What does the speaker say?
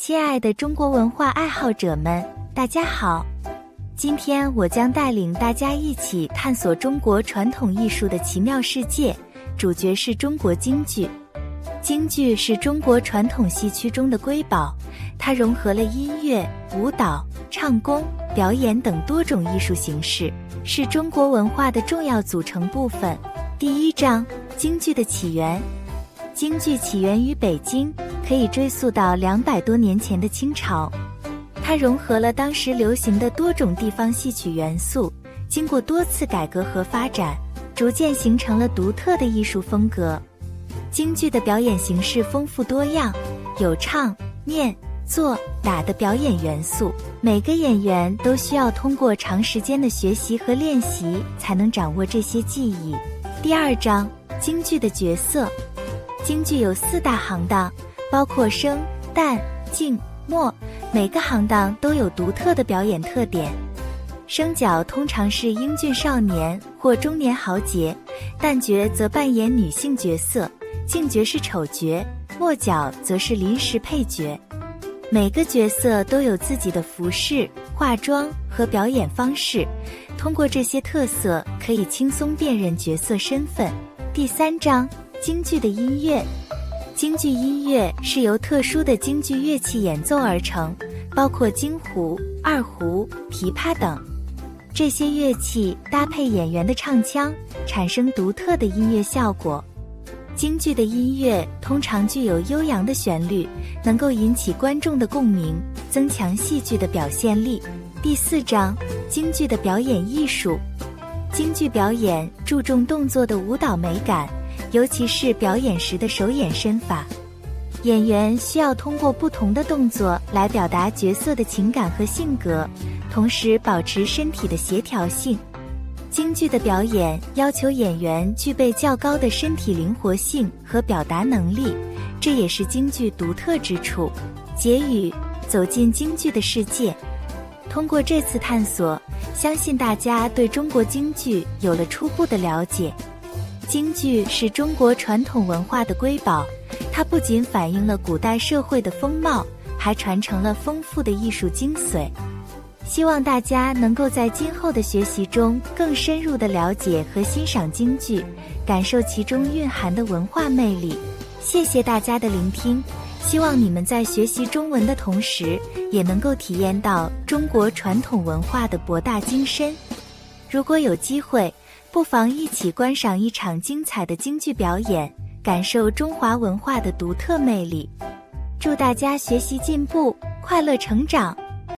亲爱的中国文化爱好者们，大家好！今天我将带领大家一起探索中国传统艺术的奇妙世界，主角是中国京剧。京剧是中国传统戏曲中的瑰宝，它融合了音乐、舞蹈、唱功、表演等多种艺术形式，是中国文化的重要组成部分。第一章：京剧的起源。京剧起源于北京，可以追溯到200多年前的清朝。它融合了当时流行的多种地方戏曲元素，经过多次改革和发展，逐渐形成了独特的艺术风格。京剧的表演形式丰富多样，有唱、念、做、打的表演元素，每个演员都需要通过长时间的学习和练习，才能掌握这些技艺。第二章：京剧的角色。京剧有4大行当，包括生、旦、净、末，每个行当都有独特的表演特点。生角通常是英俊少年或中年豪杰，旦角则扮演女性角色，净角是丑角，末角则是临时配角。每个角色都有自己的服饰、化妆和表演方式，通过这些特色可以轻松辨认角色身份。第三章：京剧的音乐。京剧音乐是由特殊的京剧乐器演奏而成，包括京胡、二胡、琵琶等。这些乐器搭配演员的唱腔，产生独特的音乐效果。京剧的音乐通常具有悠扬的旋律，能够引起观众的共鸣，增强戏剧的表现力。第四章：京剧的表演艺术。京剧表演注重动作的舞蹈美感，尤其是表演时的手眼身法。演员需要通过不同的动作来表达角色的情感和性格，同时保持身体的协调性。京剧的表演要求演员具备较高的身体灵活性和表达能力，这也是京剧独特之处。结语：走进京剧的世界。通过这次探索，相信大家对中国京剧有了初步的了解。京剧是中国传统文化的瑰宝，它不仅反映了古代社会的风貌，还传承了丰富的艺术精髓。希望大家能够在今后的学习中更深入地了解和欣赏京剧，感受其中蕴含的文化魅力。谢谢大家的聆听，希望你们在学习中文的同时，也能够体验到中国传统文化的博大精深。如果有机会，不妨一起观赏一场精彩的京剧表演，感受中华文化的独特魅力。祝大家学习进步，快乐成长！